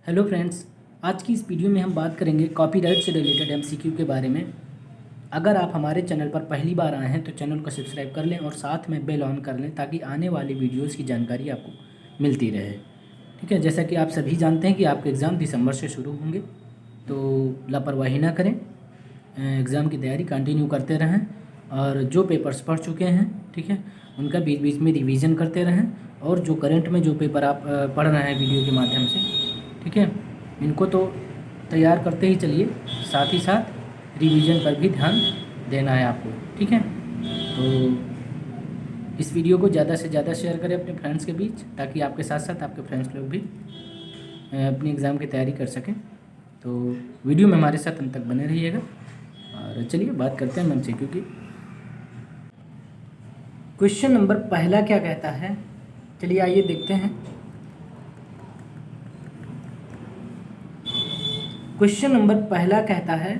Hello friends, आज की इस वीडियो में हम बात करेंगे कॉपीराइट से रिलेटेड एमसीक्यू के बारे में। अगर आप हमारे चैनल पर पहली बार आए हैं तो चैनल को सब्सक्राइब कर लें और साथ में बेल ऑन कर लें ताकि आने वाली वीडियोस की जानकारी आपको मिलती रहे। ठीक है, जैसा कि आप सभी जानते हैं कि आपके एग्ज़ाम दिसंबर से शुरू होंगे, तो लापरवाही ना करें, एग्ज़ाम की तैयारी कंटिन्यू करते रहें और जो पेपर्स पढ़ चुके हैं, ठीक है, उनका बीच बीच में रिवीजन करते रहें। और जो करंट में जो पेपर आप पढ़ रहे हैं वीडियो के माध्यम से, ठीक है, इनको तो तैयार करते ही चलिए, साथ ही साथ रिवीजन पर भी ध्यान देना है आपको। ठीक है, तो इस वीडियो को ज़्यादा से ज़्यादा शेयर करें अपने फ्रेंड्स के बीच ताकि आपके साथ साथ आपके फ्रेंड्स लोग भी अपनी एग्ज़ाम की तैयारी कर सकें। तो वीडियो में हमारे साथ अंत तक बने रहिएगा और चलिए बात करते हैं एमसीक्यू की। क्वेश्चन नंबर पहला क्या कहता है, चलिए आइए देखते हैं। क्वेश्चन नंबर पहला कहता है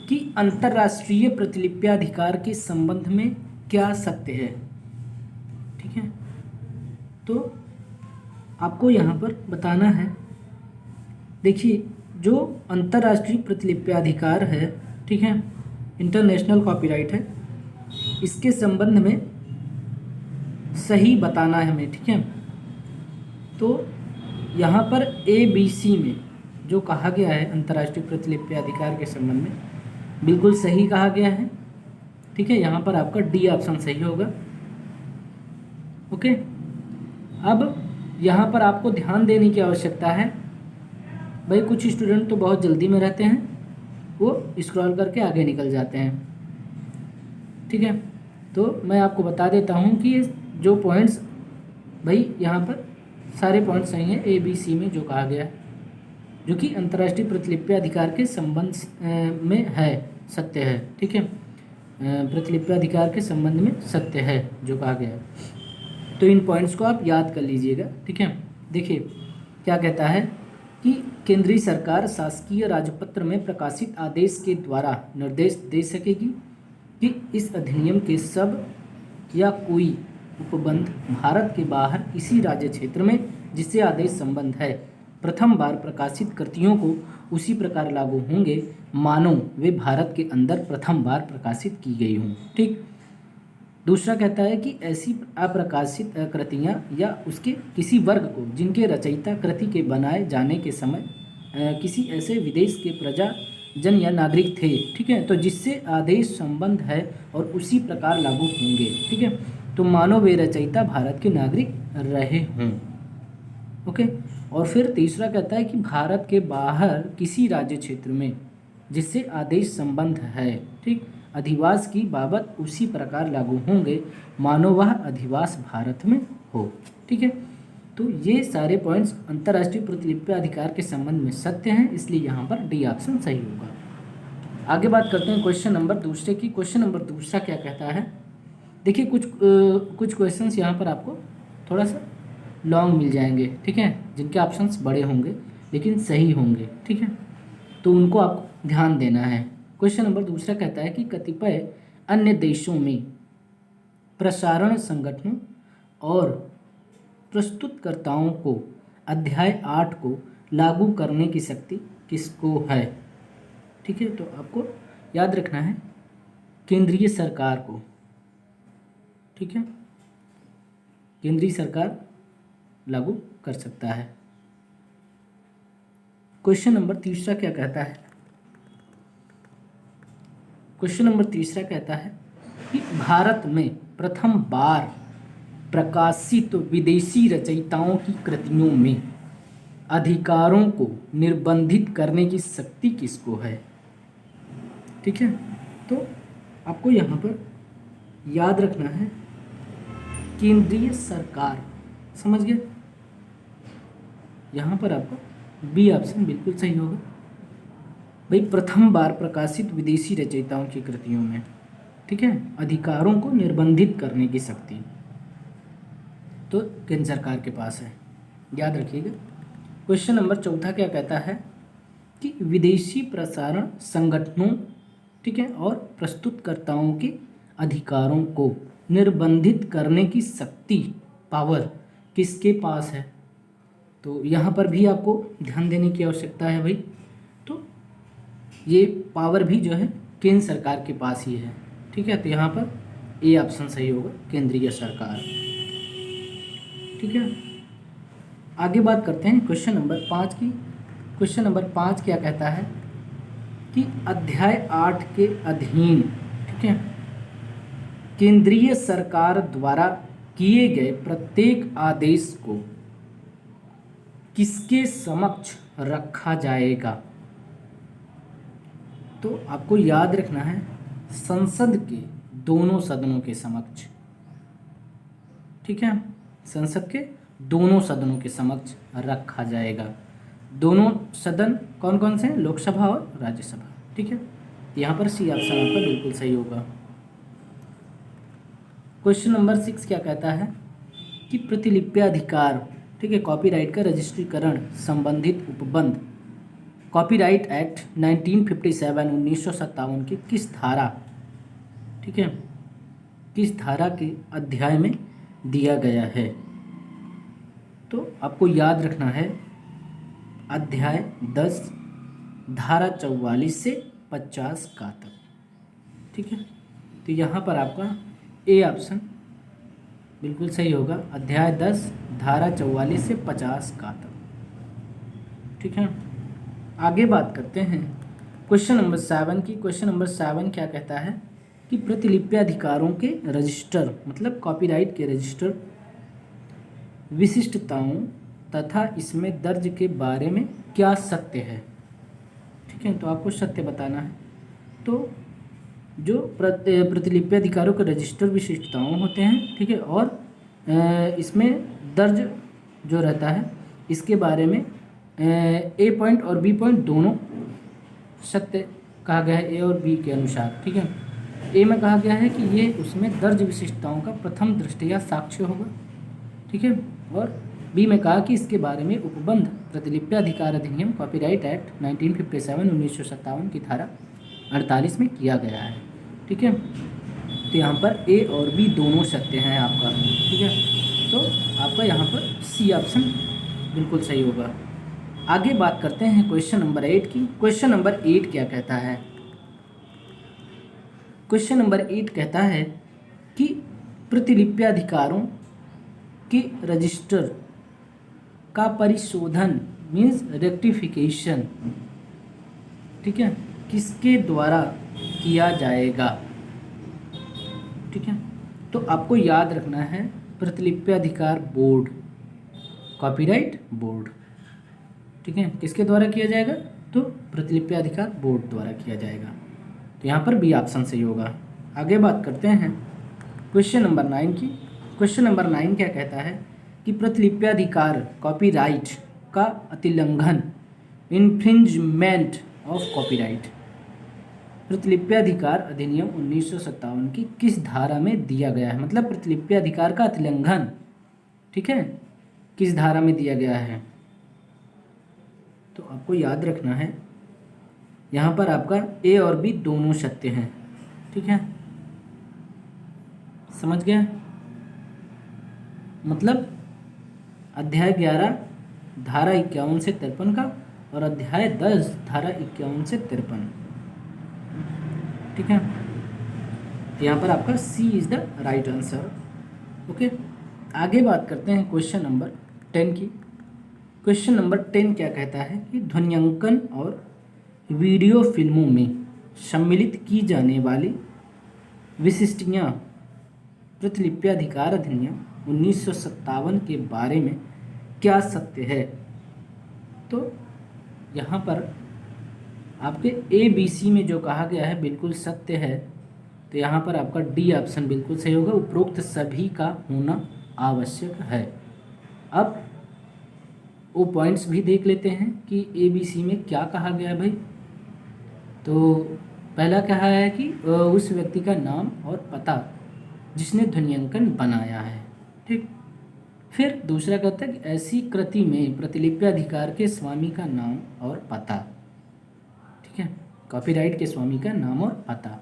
कि अंतर्राष्ट्रीय प्रतिलिप्याधिकार के संबंध में क्या सत्य है। ठीक है, तो आपको यहाँ पर बताना है। देखिए, जो अंतर्राष्ट्रीय प्रतिलिप्याधिकार है, ठीक है, इंटरनेशनल कॉपीराइट है, इसके संबंध में सही बताना है हमें। ठीक है, तो यहाँ पर ABC में जो कहा गया है अंतर्राष्ट्रीय प्रतिलिपि अधिकार के संबंध में बिल्कुल सही कहा गया है। ठीक है, यहाँ पर आपका डी ऑप्शन सही होगा। ओके, अब यहाँ पर आपको ध्यान देने की आवश्यकता है। भाई कुछ स्टूडेंट तो बहुत जल्दी में रहते हैं, वो स्क्रॉल करके आगे निकल जाते हैं। ठीक है, तो मैं आपको बता देता हूँ कि जो पॉइंट्स, भाई यहाँ पर सारे पॉइंट्स सही हैं ABC में जो कहा गया है, जो कि अंतर्राष्ट्रीय प्रतिलिपि अधिकार के संबंध में है, सत्य है। ठीक है, प्रतिलिपि अधिकार के संबंध में सत्य है जो कहा गया है। तो इन पॉइंट्स को आप याद कर लीजिएगा। ठीक है, देखिए क्या कहता है कि केंद्रीय सरकार शासकीय राजपत्र में प्रकाशित आदेश के द्वारा निर्देश दे सकेगी कि इस अधिनियम के सब या कोई उपबंध भारत के बाहर किसी राज्य क्षेत्र में जिससे आदेश संबंध है प्रथम बार प्रकाशित कृतियों को उसी प्रकार लागू होंगे मानो वे भारत के अंदर प्रथम बार प्रकाशित की गई हों। ठीक, दूसरा कहता है कि ऐसी अप्रकाशित कृतियाँ या उसके किसी वर्ग को जिनके रचयिता कृति के बनाए जाने के समय किसी ऐसे विदेश के प्रजा जन या नागरिक थे, ठीक है, तो जिससे आदेश संबंध है और उसी प्रकार लागू होंगे। ठीक है, तो मानो वे रचयिता भारत के नागरिक रहे हों। ओके, और फिर तीसरा कहता है कि भारत के बाहर किसी राज्य क्षेत्र में जिससे आदेश संबंध है, ठीक, अधिवास की बाबत उसी प्रकार लागू होंगे मानो वह अधिवास भारत में हो। ठीक है, तो ये सारे पॉइंट्स अंतर्राष्ट्रीय प्रतिलिपि अधिकार के संबंध में सत्य हैं, इसलिए यहाँ पर डी ऑप्शन सही होगा। आगे बात करते हैं क्वेश्चन नंबर दूसरे की। क्वेश्चन नंबर दूसरा क्या कहता है, देखिए कुछ क्वेश्चंस यहाँ पर आपको थोड़ा सा लॉन्ग मिल जाएंगे, ठीक है, जिनके ऑप्शंस बड़े होंगे लेकिन सही होंगे। ठीक है, तो उनको आपको ध्यान देना है। क्वेश्चन नंबर दूसरा कहता है कि कतिपय अन्य देशों में प्रसारण संगठनों और प्रस्तुतकर्ताओं को अध्याय 8 को लागू करने की शक्ति किसको है। ठीक है, तो आपको याद रखना है केंद्रीय सरकार को। ठीक है, केंद्रीय सरकार लागू कर सकता है। क्वेश्चन नंबर तीसरा क्या कहता है, क्वेश्चन नंबर तीसरा कहता है कि भारत में प्रथम बार प्रकाशित विदेशी रचयिताओं की कृतियों में अधिकारों को निर्बंधित करने की शक्ति किसको है। ठीक है, तो आपको यहाँ पर याद रखना है केंद्रीय सरकार, समझ गए। यहाँ पर आपको बी ऑप्शन बिल्कुल सही होगा। भाई प्रथम बार प्रकाशित विदेशी रचयिताओं की कृतियों में, ठीक है, अधिकारों को निर्बंधित करने की शक्ति तो केंद्र सरकार के पास है, याद रखिएगा। क्वेश्चन नंबर चौथा क्या कहता है कि विदेशी प्रसारण संगठनों, ठीक है, और प्रस्तुतकर्ताओं के अधिकारों को निर्बंधित करने की शक्ति, पावर किसके पास है। तो यहाँ पर भी आपको ध्यान देने की आवश्यकता है भाई। तो ये पावर भी जो है केंद्र सरकार के पास ही है, ठीक है। तो यहाँ पर ए ऑप्शन सही होगा, केंद्रीय सरकार, ठीक है। आगे बात करते हैं क्वेश्चन नंबर 5 की। क्वेश्चन नंबर 5 क्या कहता है कि अध्याय 8 के अधीन, ठीक है, केंद्रीय सरकार द्वारा किए गए प्रत्येक आदेश को किसके समक्ष रखा जाएगा? तो आपको याद रखना है संसद के दोनों सदनों के समक्ष, ठीक है, संसद के दोनों सदनों के समक्ष रखा जाएगा। दोनों सदन कौन कौन से हैं? लोकसभा और राज्यसभा, ठीक है। यहाँ पर सी ऑप्शन आपका बिल्कुल सही होगा। क्वेश्चन नंबर 6 क्या कहता है कि प्रतिलिप्याधिकार, ठीक है, कॉपीराइट का रजिस्ट्रीकरण संबंधित उपबंध कॉपीराइट एक्ट 1957 1957 की किस धारा, ठीक है, किस धारा के अध्याय में दिया गया है? तो आपको याद रखना है अध्याय 10 धारा 44 से 50 का तक, ठीक है। तो यहाँ पर आपका ए ऑप्शन बिल्कुल सही होगा, अध्याय 10 धारा 44 से 50 का तक, ठीक है। आगे बात करते हैं क्वेश्चन नंबर 7 की। क्वेश्चन नंबर 7 क्या कहता है कि प्रतिलिप्याधिकारों के रजिस्टर, मतलब कॉपीराइट के रजिस्टर, विशिष्टताओं तथा इसमें दर्ज के बारे में क्या सत्य है, ठीक है। तो आपको सत्य बताना है। तो जो प्रतिलिप्याधिकारों के रजिस्टर विशिष्टताओं होते हैं, ठीक है, और इसमें दर्ज जो रहता है इसके बारे में ए पॉइंट और बी पॉइंट दोनों सत्य कहा गया है, ए और बी के अनुसार, ठीक है। ए में कहा गया है कि ये उसमें दर्ज विशिष्टताओं का प्रथम दृष्टया साक्ष्य होगा, ठीक है, और बी में कहा कि इसके बारे में उपबंध प्रतिलिप्याधिकार अधिनियम कॉपीराइट एक्ट 1957 1957 की धारा 48 में किया गया है, ठीक है। तो यहाँ पर ए और बी दोनों सत्य हैं आपका, ठीक है। तो आपका यहाँ पर सी ऑप्शन बिल्कुल सही होगा। आगे बात करते हैं क्वेश्चन नंबर 8 की। क्वेश्चन नंबर 8 क्या कहता है? क्वेश्चन नंबर 8 कहता है कि प्रतिलिप्याधिकारों के रजिस्टर का परिशोधन मीन्स रेक्टिफिकेशन, ठीक है, किसके द्वारा किया जाएगा, ठीक है। तो आपको याद रखना है प्रतिलिप्याधिकार बोर्ड, कॉपीराइट बोर्ड, ठीक है, किसके द्वारा किया जाएगा? तो प्रतिलिप्याधिकार बोर्ड द्वारा किया जाएगा। तो यहाँ पर बी ऑप्शन सही होगा। आगे बात करते हैं क्वेश्चन नंबर 9 की। क्वेश्चन नंबर 9 क्या कहता है कि प्रतिलिप्याधिकार कॉपीराइट का अतिलंघन, इन्फ्रिंजमेंट ऑफ कॉपीराइट, प्रतिलिप्याधिकार अधिनियम 1957 की किस धारा में दिया गया है? मतलब प्रतिलिप्याधिकार का अतिलंघन, ठीक है, किस धारा में दिया गया है? तो आपको याद रखना है यहाँ पर आपका ए और बी दोनों सत्य हैं, ठीक है, समझ गया? मतलब अध्याय 11 धारा 51 से 53 का और अध्याय 10 धारा 51 से 53, ठीक है। तो यहाँ पर आपका C is the right answer, okay. आगे बात करते हैं क्वेश्चन नंबर 10 की। क्वेश्चन नंबर 10 क्या कहता है कि ध्वन्यांकन और वीडियो फिल्मों में सम्मिलित की जाने वाली विशिष्टियाँ प्रतिलिप्याधिकार अधिनियम 1957 के बारे में क्या सत्य है? तो यहाँ पर आपके ए बी सी में जो कहा गया है बिल्कुल सत्य है। तो यहाँ पर आपका डी ऑप्शन बिल्कुल सही होगा, उपरोक्त सभी का होना आवश्यक है। अब वो पॉइंट्स भी देख लेते हैं कि ए बी सी में क्या कहा गया है भाई। तो पहला कहा है कि उस व्यक्ति का नाम और पता जिसने ध्वन्यांकन बनाया है, ठीक। फिर दूसरा कहता है कि ऐसी कृति में प्रतिलिप्याधिकार के स्वामी का नाम और पता, ठीक है, कॉपीराइट के स्वामी का नाम और पता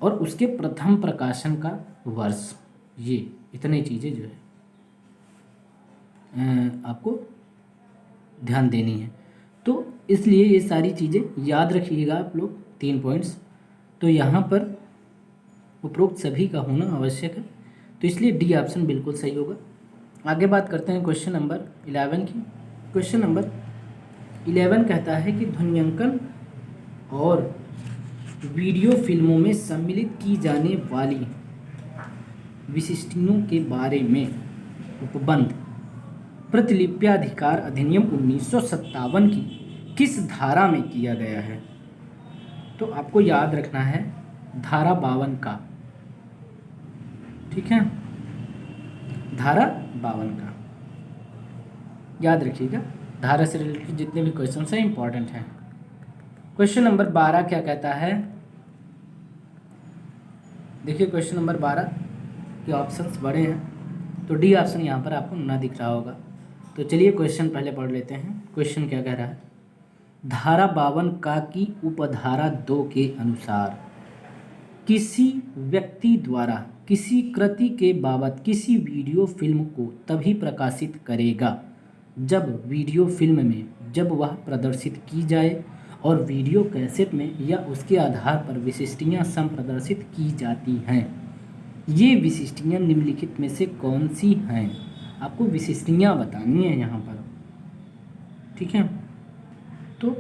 और उसके प्रथम प्रकाशन का वर्ष, ये इतनी चीज़ें जो है आपको ध्यान देनी है। तो इसलिए ये सारी चीज़ें याद रखिएगा आप लोग, 3 पॉइंट्स। तो यहाँ पर उपरोक्त सभी का होना आवश्यक है, तो इसलिए डी ऑप्शन बिल्कुल सही होगा। आगे बात करते हैं क्वेश्चन नंबर 11 की। क्वेश्चन नंबर 11 कहता है कि ध्वन्यांकन और वीडियो फिल्मों में सम्मिलित की जाने वाली विशिष्टियों के बारे में उपबंध प्रतिलिप्याधिकार अधिनियम 1957 की किस धारा में किया गया है? तो आपको याद रखना है धारा 52 का, ठीक है, धारा 52 का याद रखिएगा। धारा से रिलेटेड जितने भी क्वेश्चन हैं इंपॉर्टेंट हैं। क्वेश्चन नंबर 12 क्या कहता है? देखिए क्वेश्चन नंबर 12 के ऑप्शंस बड़े हैं, तो डी ऑप्शन यहाँ पर आपको ना दिख रहा होगा। तो चलिए क्वेश्चन पहले पढ़ लेते हैं। क्वेश्चन क्या कह रहा है? धारा 52 का की उपधारा 2 के अनुसार किसी व्यक्ति द्वारा किसी कृति के बाबत किसी वीडियो फिल्म को तभी प्रकाशित करेगा जब वीडियो फिल्म में जब वह प्रदर्शित की जाए और वीडियो कैसेट में या उसके आधार पर विशिष्टियाँ संप्रदर्शित की जाती हैं। ये विशिष्टियाँ निम्नलिखित में से कौन सी हैं? आपको विशिष्टियाँ बतानी है यहाँ पर, ठीक है। तो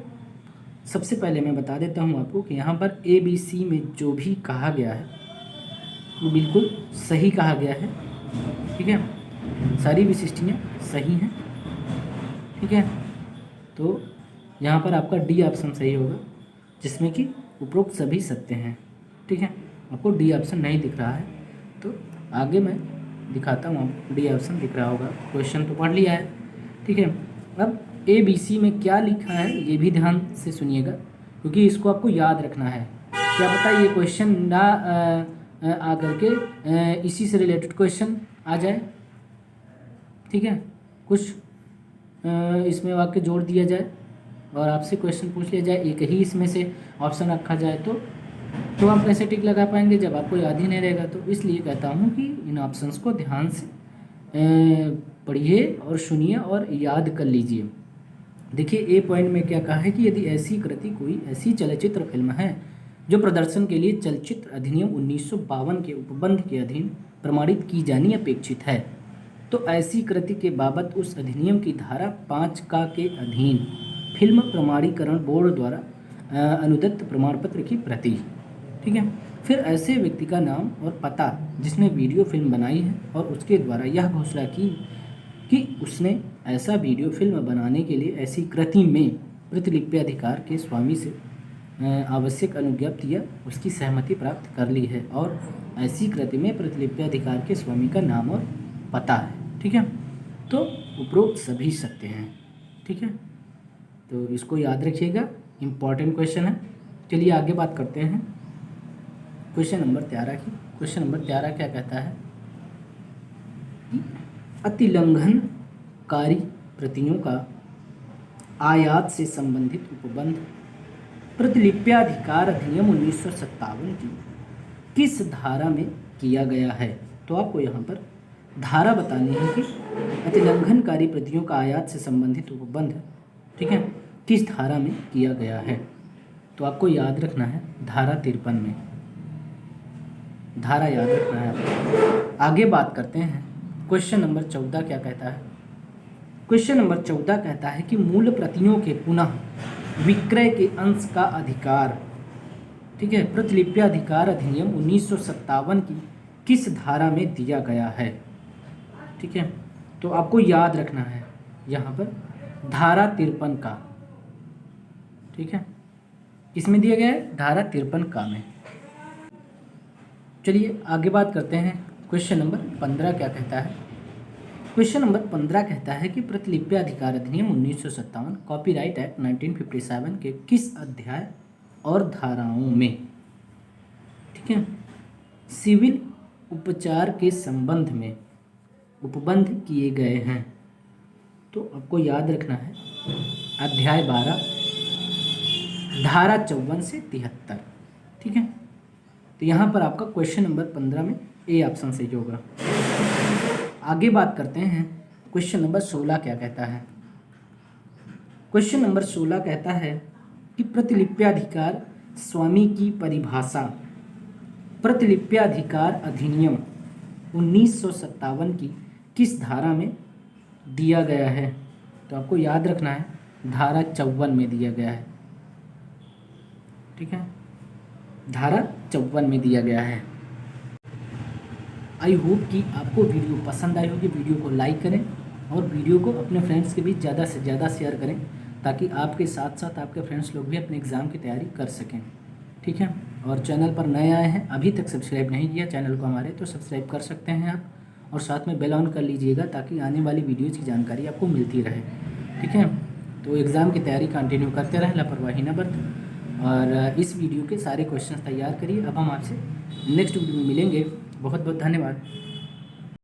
सबसे पहले मैं बता देता हूँ आपको कि यहाँ पर ABC में जो भी कहा गया है वो बिल्कुल सही कहा गया है, ठीक है। सारी विशिष्टियाँ सही हैं, ठीक है। तो यहाँ पर आपका डी ऑप्शन सही होगा, जिसमें कि उपरोक्त सभी सत्य हैं, ठीक है। आपको डी ऑप्शन नहीं दिख रहा है तो आगे मैं दिखाता हूँ आपको, डी ऑप्शन दिख रहा होगा। क्वेश्चन तो पढ़ लिया है, ठीक है। अब ABC में क्या लिखा है ये भी ध्यान से सुनिएगा, क्योंकि इसको आपको याद रखना है। क्या पता ये क्वेश्चन ना आकर के इसी से रिलेटेड क्वेश्चन आ जाए, ठीक है। कुछ इसमें वाक्य जोड़ दिया जाए और आपसे क्वेश्चन पूछ लिया जाए, एक ही इसमें से ऑप्शन रखा जाए तो आप कैसे टिक लगा पाएंगे जब आपको याद ही नहीं रहेगा। तो इसलिए कहता हूँ कि इन ऑप्शंस को ध्यान से पढ़िए और सुनिए और याद कर लीजिए। देखिए ए पॉइंट में क्या कहा है कि यदि ऐसी कृति कोई ऐसी चलचित्र फिल्म है जो प्रदर्शन के लिए चलचित्र अधिनियम 1952 के उपबंध के अधीन प्रमाणित की जानी अपेक्षित है, तो ऐसी कृति के बाबत उस अधिनियम की धारा 5 का के अधीन फिल्म प्रमाणीकरण बोर्ड द्वारा अनुदत्त प्रमाण पत्र की प्रति, ठीक है। फिर ऐसे व्यक्ति का नाम और पता जिसने वीडियो फिल्म बनाई है और उसके द्वारा यह घोषणा की कि उसने ऐसा वीडियो फिल्म बनाने के लिए ऐसी कृति में प्रतिलिपि अधिकार के स्वामी से आवश्यक अनुज्ञप्ति या उसकी सहमति प्राप्त कर ली है और ऐसी कृति में प्रतिलिपि अधिकार के स्वामी का नाम और पता है, ठीक है। तो उपरोक्त सभी सत्य हैं, ठीक है। तो इसको याद रखिएगा, इम्पॉर्टेंट क्वेश्चन है। चलिए आगे बात करते हैं क्वेश्चन नंबर 13 की। क्वेश्चन नंबर 13 क्या कहता है? अतिलंघनकारी प्रतियों का आयात से संबंधित उपबंध प्रतिलिप्याधिकार अधिनियम 1957 की किस धारा में किया गया है? तो आपको यहाँ पर धारा बतानी है कि अतिलंघनकारी प्रतियों का आयात से संबंधित उपबंध, ठीक है, किस धारा में किया गया है। तो आपको याद रखना है धारा 53 में, धारा याद रखना है आपको। आगे बात करते हैं क्वेश्चन नंबर 14 क्या कहता है? क्वेश्चन नंबर 14 कहता है कि मूल प्रतियों के पुनः विक्रय के अंश का अधिकार, ठीक है, प्रतिलिप्याधिकार अधिनियम 1957 की किस धारा में दिया गया है, ठीक है। तो आपको याद रखना है यहाँ पर धारा 53 का, ठीक है। किसमें दिया गया है? धारा 53 का में। चलिए आगे बात करते हैं क्वेश्चन नंबर 15 क्या कहता है? क्वेश्चन नंबर 15 कहता है कि प्रतिलिपि अधिकार अधिनियम 1957 कॉपीराइट एक्ट 1957 के किस अध्याय और धाराओं में, ठीक है, सिविल उपचार के संबंध में उपबंध किए गए हैं? तो आपको याद रखना है अध्याय 12 धारा 54 से 73, ठीक है। तो यहाँ पर आपका क्वेश्चन नंबर 15 में ए ऑप्शन सही होगा। आगे बात करते हैं क्वेश्चन नंबर 16 क्या कहता है? क्वेश्चन नंबर 16 कहता है कि प्रतिलिप्याधिकार स्वामी की परिभाषा प्रतिलिप्याधिकार अधिनियम 1957 की किस धारा में दिया गया है? तो आपको याद रखना है, धारा 54 में दिया गया है। ठीक है, धारा 54 में दिया गया है। आई होप कि आपको वीडियो पसंद आई होगी। वीडियो को लाइक करें और वीडियो को अपने फ्रेंड्स के बीच ज़्यादा से ज़्यादा शेयर करें, ताकि आपके साथ साथ आपके फ्रेंड्स लोग भी अपने एग्ज़ाम की तैयारी कर सकें। ठीक है, और चैनल पर नए आए हैं, अभी तक सब्सक्राइब नहीं किया चैनल को हमारे, तो सब्सक्राइब कर सकते हैं आप, और साथ में बेल ऑन कर लीजिएगा ताकि आने वाली वीडियोज़ की जानकारी आपको मिलती रहे। ठीक है, तो एग्ज़ाम की तैयारी कंटिन्यू करते रहें, लापरवाही न बरतें, और इस वीडियो के सारे क्वेश्चन तैयार करिए। अब हम आपसे नेक्स्ट वीडियो में मिलेंगे। बहुत बहुत धन्यवाद।